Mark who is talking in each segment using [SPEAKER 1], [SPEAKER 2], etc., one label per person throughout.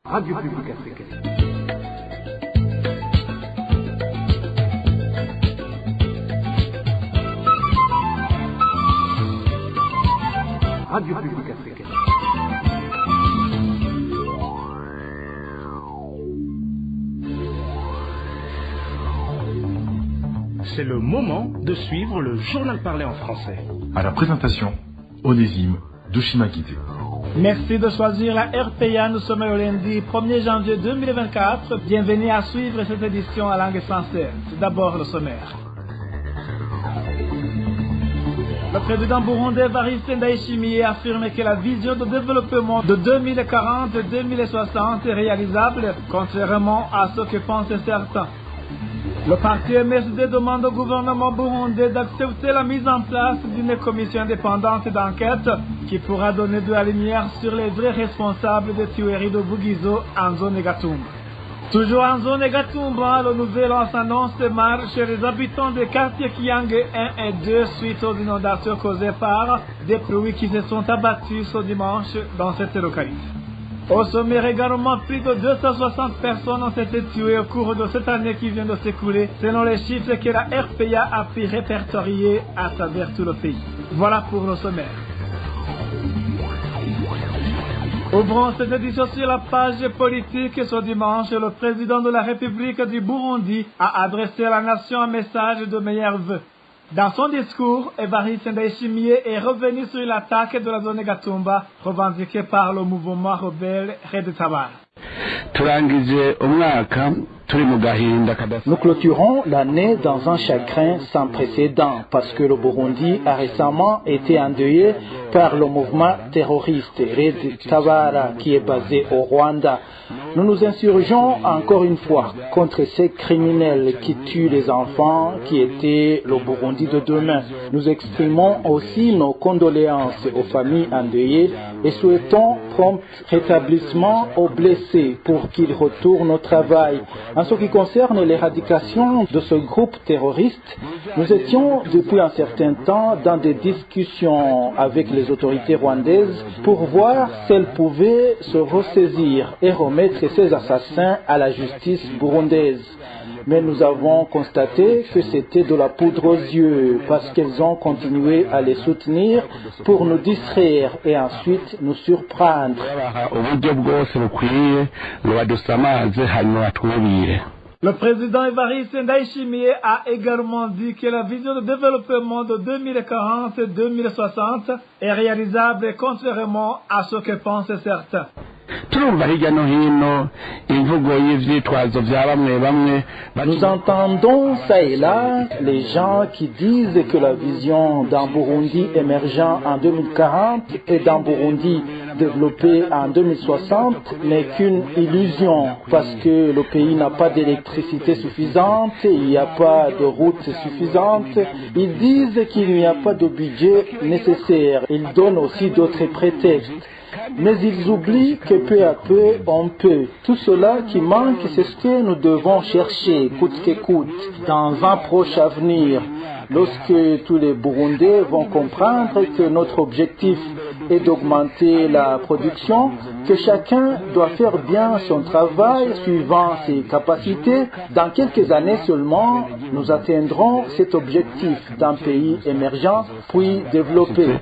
[SPEAKER 1] Radio Publique Africaine. Radio Publique Africaine.
[SPEAKER 2] C'est le moment de suivre le journal parlé en français.
[SPEAKER 3] À la présentation, Onésime Douchima-Guité.
[SPEAKER 4] Merci de choisir la RPA. Nous sommes le lundi 1er janvier 2024. Bienvenue à suivre cette édition en langue française. Tout d'abord le sommaire. Le président burundais Evariste Ndayishimiye affirme que la vision de développement de 2040-2060 est réalisable, contrairement à ce que pensent certains. Le parti MSD demande au gouvernement burundais d'accepter la mise en place d'une commission indépendante d'enquête qui pourra donner de la lumière sur les vrais responsables des tueries de Bugizo en zone Gatumba. Toujours en zone Gatumba, le nouvel an s'annonce de marche chez les habitants des quartiers Kiange 1 et 2 suite aux inondations causées par des pluies qui se sont abattues ce dimanche dans cette localité. Au sommet également, plus de 260 personnes ont été tuées au cours de cette année qui vient de s'écouler, selon les chiffres que la RPA a pu répertorier à travers tout le pays. Voilà pour le sommaire. Ouvrons cette édition sur la page politique. Ce dimanche, le président de la République du Burundi a adressé à la nation un message de meilleurs vœux. Dans son discours, Evariste Ndayishimiye est revenu sur l'attaque de la zone Gatumba revendiquée par le mouvement rebelle Red Tabara.
[SPEAKER 5] Nous clôturons l'année dans un chagrin sans précédent parce que le Burundi a récemment été endeuillé par le mouvement terroriste Red Tabara qui est basé au Rwanda. Nous nous insurgeons encore une fois contre ces criminels qui tuent les enfants qui étaient le Burundi de demain. Nous exprimons aussi nos condoléances aux familles endeuillées et souhaitons prompt rétablissement aux blessés pour qu'ils retournent au travail. En ce qui concerne l'éradication de ce groupe terroriste, nous étions depuis un certain temps dans des discussions avec les autorités rwandaises pour voir si elles pouvaient se ressaisir et remettre ces assassins à la justice burundaise. Mais nous avons constaté que c'était de la poudre aux yeux parce qu'elles ont continué à les soutenir pour nous distraire et ensuite nous surprendre.
[SPEAKER 4] Le président Evariste Ndayishimiye a également dit que la vision de développement de 2040-2060 est réalisable contrairement à ce que pensent certains.
[SPEAKER 5] Nous entendons ça et là les gens qui disent que la vision d'un Burundi émergent en 2040 et d'un Burundi développé en 2060 n'est qu'une illusion parce que le pays n'a pas d'électricité suffisante, il n'y a pas de routes suffisantes. Ils disent qu'il n'y a pas de budget nécessaire. Ils donnent aussi d'autres prétextes. Mais ils oublient que peu à peu, on peut. Tout cela qui manque, c'est ce que nous devons chercher, coûte que coûte, dans un proche avenir. Lorsque tous les Burundais vont comprendre que notre objectif est d'augmenter la production, que chacun doit faire bien son travail suivant ses capacités, dans quelques années seulement, nous atteindrons cet objectif d'un pays émergent puis développé.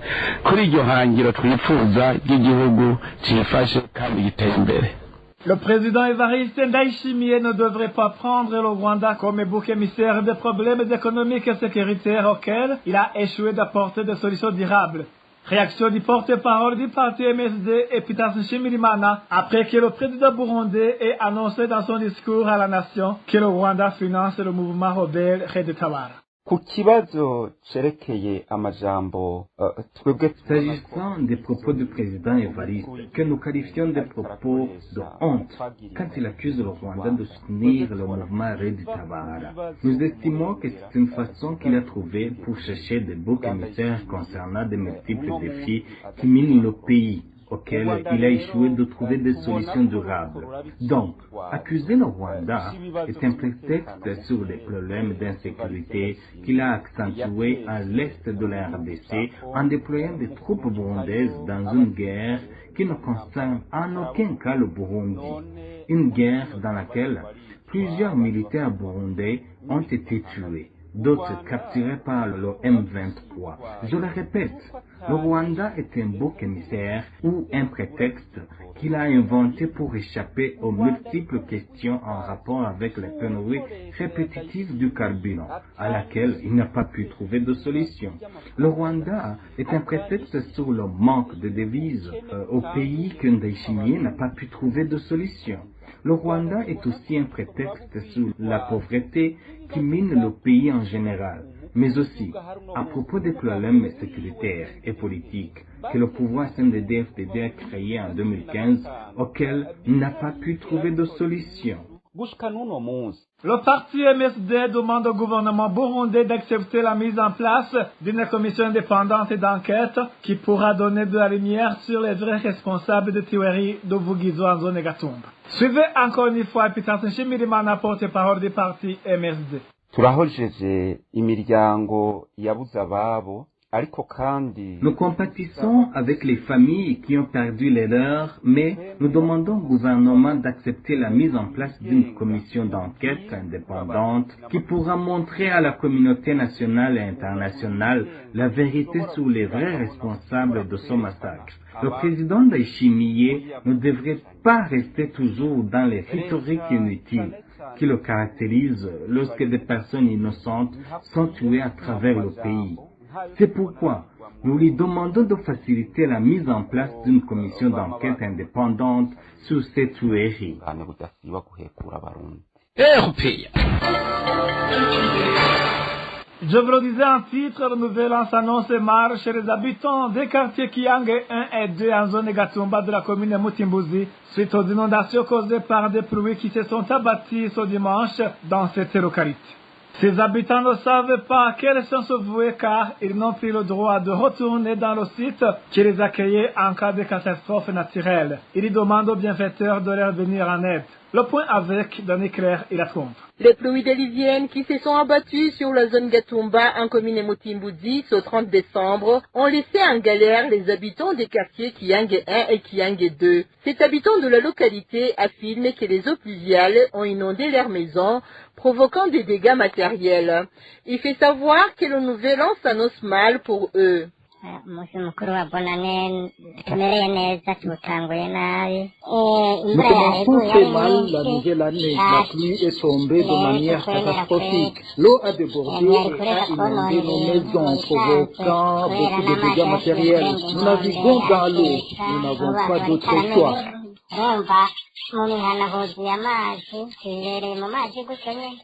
[SPEAKER 4] Le président Evariste Ndayishimiye ne devrait pas prendre le Rwanda comme bouc émissaire des problèmes économiques et sécuritaires auxquels il a échoué d'apporter des solutions durables. Réaction du porte-parole du parti MSD Epitas Nshimirimana après que le président burundais ait annoncé dans son discours à la nation que le Rwanda finance le mouvement rebelle Red Tabara.
[SPEAKER 6] S'agissant des propos du président Evariste, que nous qualifions de propos de honte quand il accuse le Rwanda de soutenir le mouvement Red Tabara, nous estimons que c'est une façon qu'il a trouvée pour chercher des boucs émissaires concernant de multiples défis qui minent le pays, auquel il a échoué de trouver des solutions durables. Donc, accuser le Rwanda est un prétexte sur les problèmes d'insécurité qu'il a accentués à l'est de la RDC en déployant des troupes burundaises dans une guerre qui ne concerne en aucun cas le Burundi. Une guerre dans laquelle plusieurs militaires burundais ont été tués, d'autres capturés par le M23. Je le répète, le Rwanda est un bouc émissaire ou un prétexte qu'il a inventé pour échapper aux multiples questions en rapport avec la pénurie répétitive du carburant, à laquelle il n'a pas pu trouver de solution. Le Rwanda est un prétexte sur le manque de devises au pays que Ndayishimiye n'a pas pu trouver de solution. Le Rwanda est aussi un prétexte sur la pauvreté qui mine le pays en général, mais aussi à propos des problèmes sécuritaires et politiques que le pouvoir CNDD-FDD a créé en 2015, auquel il n'a pas pu trouver de solution.
[SPEAKER 4] Le parti MSD demande au gouvernement burundais d'accepter la mise en place d'une commission indépendante d'enquête qui pourra donner de la lumière sur les vrais responsables de tueries de Vugizo en zone Gatumba. Suivez encore une fois Peter Nshimirimana, porte-parole du parti MSD.
[SPEAKER 7] turahojeje imiryango yabuze ababo ariko kandi
[SPEAKER 6] Nous compatissons avec les familles qui ont perdu les leurs, mais nous demandons au gouvernement d'accepter la mise en place d'une commission d'enquête indépendante qui pourra montrer à la communauté nationale et internationale la vérité sur les vrais responsables de ce massacre. Le président Ndayishimiye ne devrait pas rester toujours dans les rhétoriques inutiles qui le caractérisent lorsque des personnes innocentes sont tuées à travers le pays. C'est pourquoi nous lui demandons de faciliter la mise en place d'une commission d'enquête indépendante sur ces tueries.
[SPEAKER 4] Je vous le disais en titre, le nouvel lance annonce marche chez les habitants des quartiers Kiang 1 et 2 en zone Gatumba de la commune de Mutimbuzi suite aux inondations causées par des pluies qui se sont abattues ce dimanche dans cette localité. Ces habitants ne savent pas à quel sens se vouer car ils n'ont plus le droit de retourner dans le site qui les accueillait en cas de catastrophe naturelle. Ils demandent aux bienfaiteurs de leur venir en aide. Le point avec Denis Claire et la trompe.
[SPEAKER 8] Les pluies diluviennes qui se sont abattues sur la zone Gatumba en commune Mutimbuzi ce 30 décembre ont laissé en galère les habitants des quartiers Kiang 1 et Kiang 2. Cet habitant de la localité affirme que les eaux pluviales ont inondé leurs maisons, provoquant des dégâts matériels. Il fait savoir que le nouvel an s'annonce mal pour eux.
[SPEAKER 9] Nous
[SPEAKER 5] commençons très mal la nouvelle année. La pluie est tombée de manière catastrophique. L'eau a débordé et a inondé nos maisons, provoquant beaucoup de dégâts matériels. Nous naviguons dans l'eau. Nous n'avons pas d'autre choix.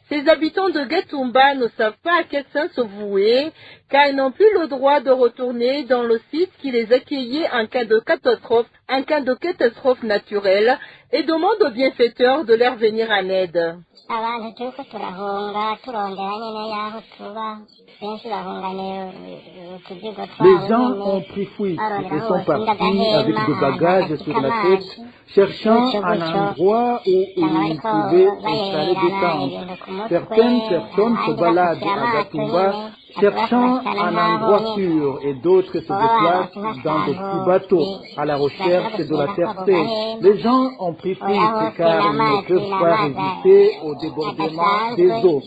[SPEAKER 8] Ces habitants de Gatumba ne savent pas à quel sens se vouer, car ils n'ont plus le droit de retourner dans le site qui les accueillait en cas de catastrophe naturelle, et demandent aux bienfaiteurs de leur venir en aide.
[SPEAKER 5] Les gens ont pris fuite et sont partis avec des bagages sur la tête, cherchant un endroit où ils pouvaient installer des tentes. Certaines personnes se baladent à Gatumba, cherchant un endroit sûr, et d'autres se déplacent dans de petits bateaux à la recherche de la terre sèche. Les gens ont pris fuite car ils ne peuvent pas résister au débordement des eaux.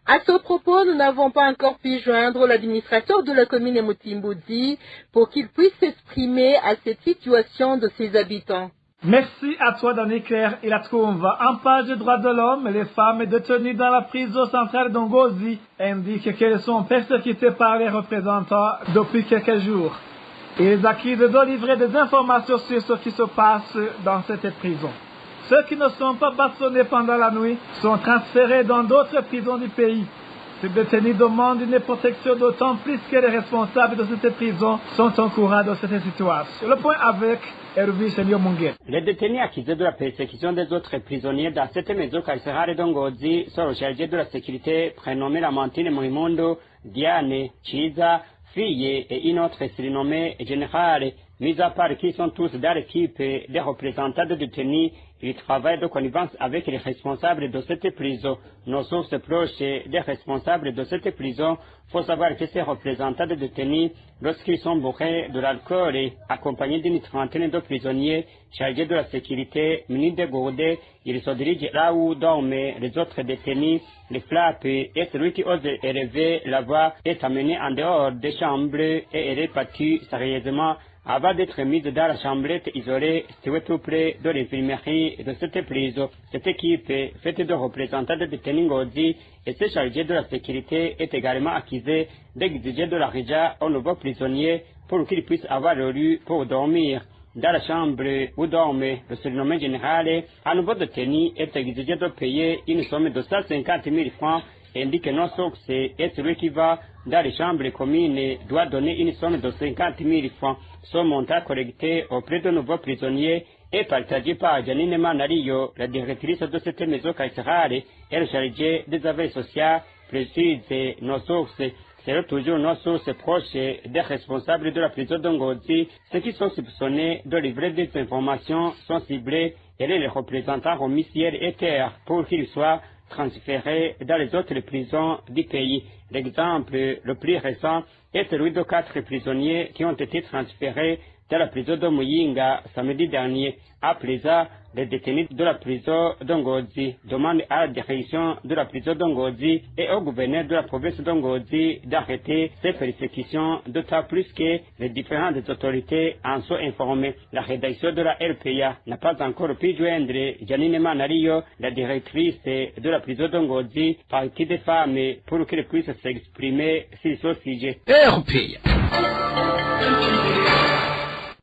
[SPEAKER 8] À ce propos, nous n'avons pas encore pu joindre l'administrateur de la commune de Mutimbuzi pour qu'il puisse s'exprimer à cette situation de ses habitants.
[SPEAKER 4] Merci à toi, Denis Claire et la trouve. En page des droits de l'homme, les femmes détenues dans la prison centrale d'Ongozi indiquent qu'elles sont persécutées par les représentants depuis quelques jours. Ils accusent de livrer des informations sur ce qui se passe dans cette prison. Ceux qui ne sont pas bastonnés pendant la nuit sont transférés dans d'autres prisons du pays. Ces détenus demandent une protection d'autant plus que les responsables de cette prison sont au courant de cette situation. Le point avec Hervé Munguet.
[SPEAKER 10] Les détenus accusés de la persécution des autres prisonniers dans cette maison carcérale d'Ongozi sont rechargés de la sécurité prénommée Lamentine Muhimundo, Diane, Chiza, fille et une autre surnommée Générale mis à part qu'ils sont tous dans l'équipe des représentants de détenus, ils travaillent de connivence avec les responsables de cette prison. Nos sources proches des responsables de cette prison, faut savoir que ces représentants de détenus, lorsqu'ils sont bourrés de l'alcool et accompagnés d'une trentaine de prisonniers chargés de la sécurité, munis de gourdés, ils se dirigent là où dorment les autres détenus, les frappent et celui qui ose élever la voix est amené en dehors des chambres et est réparti sérieusement avant d'être mis dans la chambrette isolée située tout près de l'infirmerie de cette prison. Cette équipe, faite de représentants de détenus Ngozi et se chargée de la sécurité, est également accusée d'exiger de l'argent aux nouveaux prisonniers pour qu'ils puissent avoir le lieu pour dormir. Dans la chambre où dorme le surnommé général, un nouveau détenu est exigé de payer une somme de 150 000 francs, indique nos sources, et celui qui va dans les chambres communes doit donner une somme de 50 000 francs. Ce montant collecté auprès de nouveaux prisonniers est partagé par Janine Manario, la directrice de cette maison carcérale et le chargé des affaires sociales, précise nos sources. C'est toujours nos sources proches des responsables de la prison de Ngozi. Ceux qui sont soupçonnés de livrer des informations sont ciblés et les représentants remis ciel et terre pour qu'ils soient transférés dans les autres prisons du pays. L'exemple le plus récent est celui de 4 prisonniers qui ont été transférés dans la prison de Muyinga samedi dernier. À présent, les détenus de la prison de Ngozi demandent à la direction de la prison de Ngozi et au gouverneur de la province de Ngozi d'arrêter ces persécutions, d'autant plus que les différentes autorités en sont informées. La rédaction de la RPA n'a pas encore pu joindre Janine Manario, la directrice de la prison de Ngozi, partie des femmes, pour qu'elle puisse s'exprimer sur ce sujet.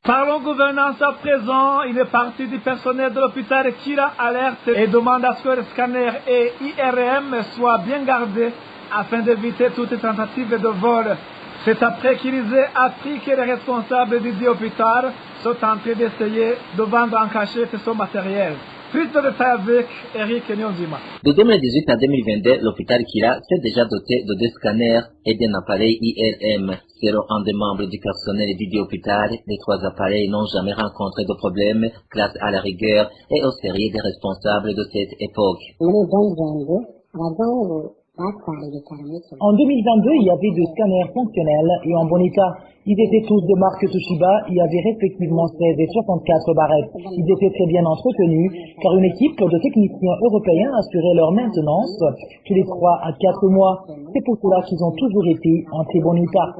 [SPEAKER 4] Parlons gouvernance à présent. Une partie du personnel de l'hôpital Kira alerte et demande à ce que les scanners et IRM soient bien gardés afin d'éviter toute tentative de vol. C'est après qu'ils aient appris que les responsables du hôpital sont en train d'essayer de vendre en cachette ce matériel. Plus de détails avec Eric Nyonzima.
[SPEAKER 9] De 2018 à 2022, l'hôpital Kira s'est déjà doté de 2 scanners et d'un appareil IRM. Selon un des membres du personnel du hôpital, les 3 appareils n'ont jamais rencontré de problème grâce à la rigueur et au sérieux des responsables de cette époque.
[SPEAKER 11] En 2022, il y avait 2 scanners fonctionnels et en bon état. Ils étaient tous de marque Toshiba, il y avait respectivement 16 et 64 barrettes. Ils étaient très bien entretenus, car une équipe de techniciens européens assurait leur maintenance tous les 3 à 4 mois. C'est pour cela qu'ils ont toujours été en très bon état.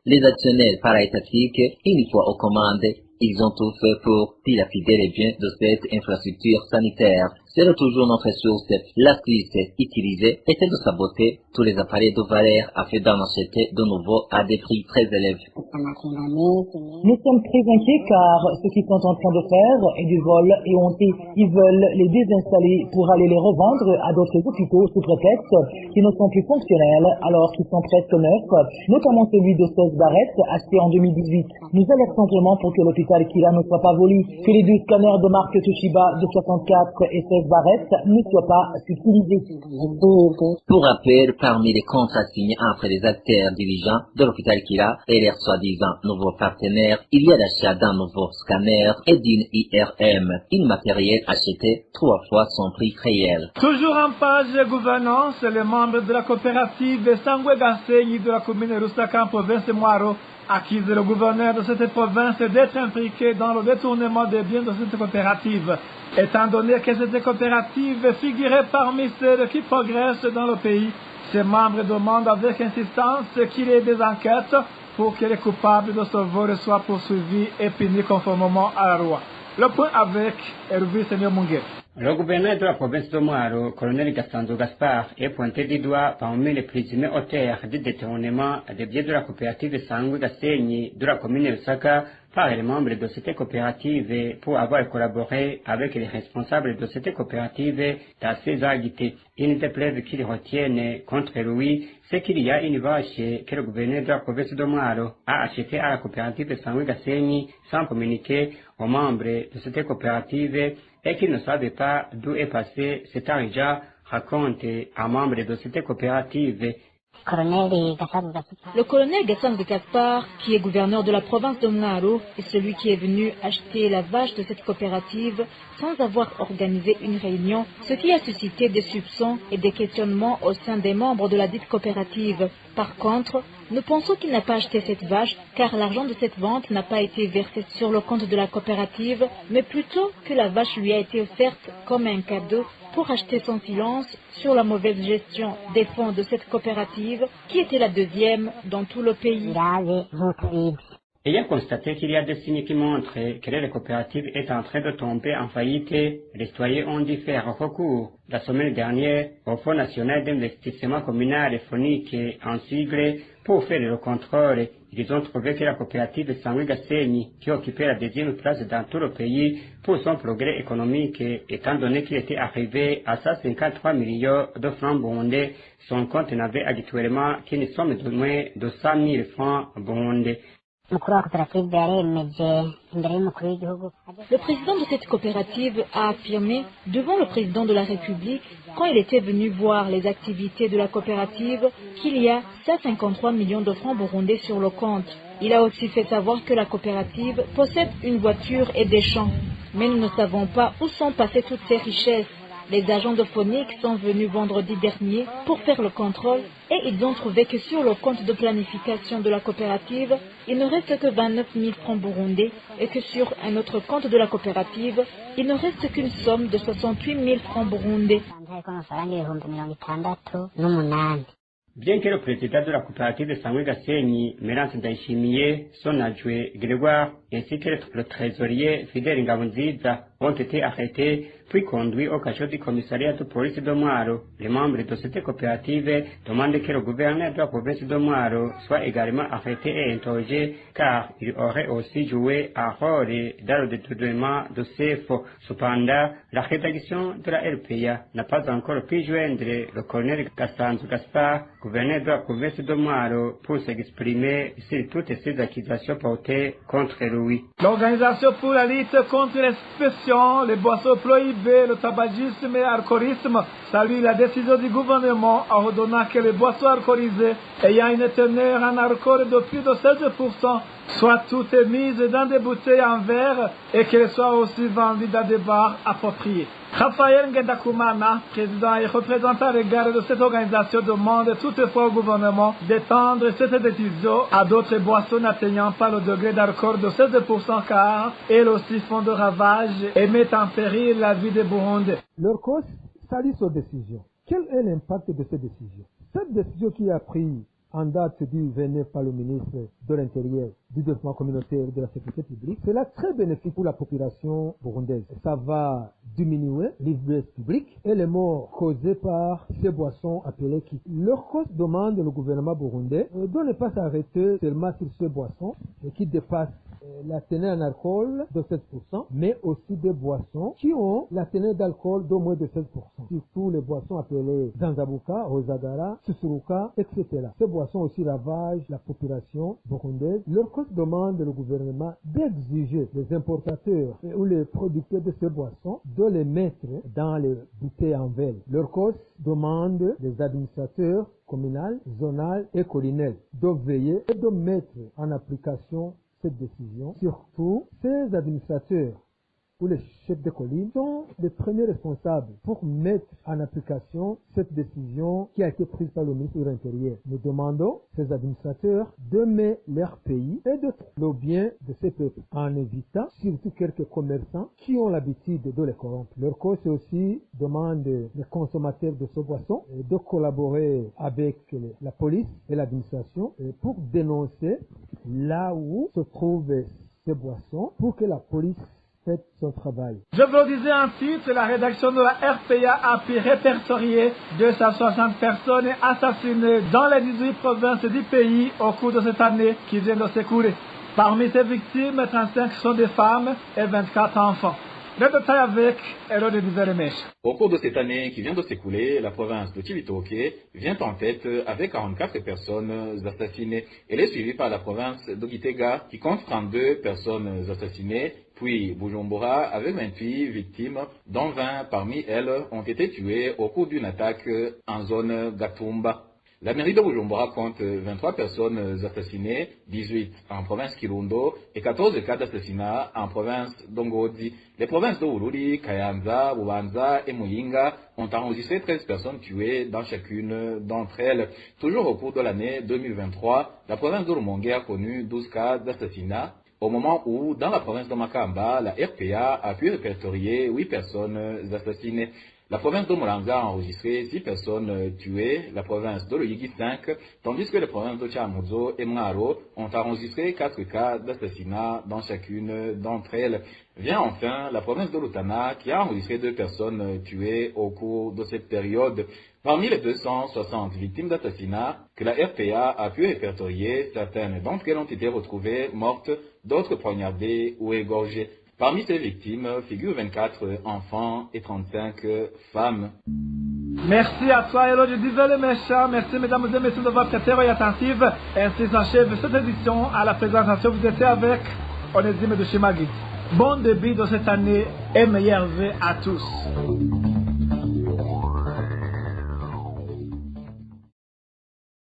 [SPEAKER 9] Les actionnaires para-étatiques, une fois aux commandes, ils ont tout fait pour dilapider les biens de cette infrastructure sanitaire. C'est toujours notre source. L'astuce utilisée était de saboter tous les appareils de valeur afin d'en acheter de nouveau à des prix très élevés.
[SPEAKER 11] Nous sommes très inquiets car ce qu'ils sont en train de faire est du vol et honté. Ils veulent les désinstaller pour aller les revendre à d'autres hôpitaux sous prétexte qu'ils ne sont plus fonctionnels alors qu'ils sont presque neufs, notamment celui de 16 barrettes acheté en 2018. Nous alertons vraiment pour que l'hôpital Kira ne soit pas volé, que les 2 scanners de marque Toshiba de 64 et 16 barrettes ne soient pas utilisés.
[SPEAKER 9] Pour rappel, parmi les contrats signés entre les acteurs dirigeants de l'hôpital Kira et leurs soi-disant nouveaux partenaires, il y a l'achat d'un nouveau scanner et d'une IRM, une matériel acheté 3 fois son prix réel.
[SPEAKER 4] Toujours en page gouvernance, les membres de la coopérative Sangwe Gasenyi de la commune Rusaka en province Mwaro accusent le gouverneur de cette province d'être impliqué dans le détournement des biens de cette coopérative. Étant donné que cette coopérative figurait parmi celles qui progressent dans le pays, ses membres demandent avec insistance qu'il y ait des enquêtes pour que les coupables de ce vol soient poursuivis et punis conformément à la loi. Le point avec Hervé Seigneur Munguet.
[SPEAKER 10] Le gouverneur de la province de Mwaro, colonel Gassanzo Gaspard, est pointé du doigt parmi les présumés auteurs du détournement des biens de la coopérative Sangwe Gasenyi de la commune de Rusaka par les membres de cette coopérative pour avoir collaboré avec les responsables de cette coopérative dans ces actes. Une des preuves qu'ils retiennent contre lui, c'est qu'il y a une vache que le gouverneur de la province de Mwaro a achetée à la coopérative Sangwe Gasenyi sans communiquer aux membres de cette coopérative et qu'ils ne savaient pas d'où est passé cet argent, raconte un membre de cette coopérative.
[SPEAKER 12] Le colonel Gassangue Gaspard, qui est gouverneur de la province de Mwaro, est celui qui est venu acheter la vache de cette coopérative sans avoir organisé une réunion, ce qui a suscité des soupçons et des questionnements au sein des membres de la dite coopérative. Par contre, nous pensons qu'il n'a pas acheté cette vache car l'argent de cette vente n'a pas été versé sur le compte de la coopérative, mais plutôt que la vache lui a été offerte comme un cadeau pour acheter son silence sur la mauvaise gestion des fonds de cette coopérative qui était la deuxième dans tout le pays.
[SPEAKER 10] Ayant constaté qu'il y a des signes qui montrent que la coopérative est en train de tomber en faillite, les citoyens ont dû faire recours la semaine dernière au Fonds national d'investissement communal et phonique en sigle pour faire le contrôle. Ils ont trouvé que la coopérative Sangwe Gasenyi, qui occupait la deuxième place dans tout le pays pour son progrès économique, étant donné qu'il était arrivé à 153 millions de francs burundais, son compte n'avait actuellement qu'une somme de moins de 100 000 francs burundais.
[SPEAKER 12] Le président de cette coopérative a affirmé devant le président de la République, quand il était venu voir les activités de la coopérative, qu'il y a 153 millions de francs burundais sur le compte. Il a aussi fait savoir que la coopérative possède une voiture et des champs. Mais nous ne savons pas où sont passées toutes ces richesses. Les agents de Phonique sont venus vendredi dernier pour faire le contrôle et ils ont trouvé que sur le compte de planification de la coopérative, il ne reste que 29 000 francs burundais et que sur un autre compte de la coopérative, il ne reste qu'une somme de 68 000 francs burundais.
[SPEAKER 10] Bien que le président de la coopérative de Sangwe Gasenyi, Merance Ndayishimiye, son adjoint Grégoire, ainsi que le trésorier Fidèle Ngabonziza ont été arrêtés puis conduits au cachot du commissariat de police de Mwaro. Les membres de cette coopérative demandent que le gouverneur de la province de Mwaro soit également arrêté et interrogé car il aurait aussi joué un rôle dans le détournement de ces fonds. Cependant, la rédaction de la RPA n'a pas encore pu joindre le colonel Gassangue Gaspard, gouverneur de la province de Mwaro, pour s'exprimer sur toutes ces accusations portées contre lui.
[SPEAKER 4] L'Organisation pour la lutte contre l'expression, les boissons prohibées, le tabagisme et l'alcoolisme salue la décision du gouvernement en ordonnant que les boissons alcoolisées ayant une teneur en alcool de plus de 16% soient toutes mises dans des bouteilles en verre et qu'elles soient aussi vendues dans des bars appropriés. Raphaël Ngendakumana, président et représentant légal de cette organisation, demande toutefois au gouvernement d'étendre cette décision à d'autres boissons n'atteignant pas le degré d'alcool de 16% car elles aussi font de ravages et mettent en péril la vie des Burundais.
[SPEAKER 13] Leur cause salue cette décision. Quel est l'impact de cette décision? Cette décision qui a pris en date du 29 par le ministre de l'Intérieur, du développement communautaire et de la sécurité publique, c'est là très bénéfique pour la population burundaise. Ça va diminuer l'ivresse publique et les morts causés par ces boissons appelées qui. Leur cause demande le gouvernement burundais de ne pas s'arrêter seulement sur ces boissons qui dépassent la teneur en alcool de 7%, mais aussi des boissons qui ont la teneur d'alcool d'au moins de 16%. Surtout les boissons appelées Zanzabuka, Rosagara, Susuruka, etc. Ces boissons aussi ravagent la population burundaise. Leur cause demande le gouvernement d'exiger les importateurs ou les producteurs de ces boissons de les mettre dans les bouteilles en verre. Leur cause demande les administrateurs communaux, zonal et collinaires de veiller et de mettre en application cette décision. Surtout, ces administrateurs ou les chefs de colline sont les premiers responsables pour mettre en application cette décision qui a été prise par le ministre de l'Intérieur. Nous demandons ces administrateurs d'aimer leur pays et de le bien de ces peuples en évitant surtout quelques commerçants qui ont l'habitude de les corrompre. Leur cause aussi demande les consommateurs de ce boisson de collaborer avec la police et l'administration pour dénoncer là où se trouvent ces boissons pour que la police fait son travail.
[SPEAKER 4] Je vous le disais en titre, la rédaction de la RPA a pu répertorier 260 personnes assassinées dans les 18 provinces du pays au cours de cette année qui vient de s'écouler. Parmi ces victimes, 35 sont des femmes et 24 enfants. Le détail avec Hérode Diveremèche.
[SPEAKER 14] Au cours de cette année qui vient de s'écouler, la province de Cibitoke vient en tête avec 44 personnes assassinées. Elle est suivie par la province de Gitega qui compte 32 personnes assassinées, puis Bujumbura avec 28 victimes, dont 20 parmi elles ont été tuées au cours d'une attaque en zone Gatumba. La mairie de Bujumbura compte 23 personnes assassinées, 18 en province Kirundo et 14 cas d'assassinat en province d'Ongodi. Les provinces de Ururi, Kayanza, Bubanza et Muyinga ont enregistré 13 personnes tuées dans chacune d'entre elles. Toujours au cours de l'année 2023, la province de Rumongue a connu 12 cas d'assassinat, au moment où, dans la province de Makamba, la RPA a pu répertorier 8 personnes assassinées. La province de Muramvya a enregistré 6 personnes tuées, la province de Luyigi 5, tandis que les provinces de Changuzo et Mwaro ont enregistré 4 cas d'assassinat dans chacune d'entre elles. Vient enfin la province de Rutana qui a enregistré 2 personnes tuées au cours de cette période. Parmi les 260 victimes d'assassinat que la RPA a pu répertorier, certaines d'entre elles ont été retrouvées mortes, d'autres poignardées ou égorgées. Parmi ces victimes figurent 24 enfants et 35 femmes.
[SPEAKER 4] Merci à toi, Elodie Désolé méchant. Merci, mesdames et messieurs, de votre attention attentive. Ainsi s'achève cette édition. À la présentation, vous étiez avec Onésime de Chimagit. Bon début de cette année et meilleurs vœux à tous.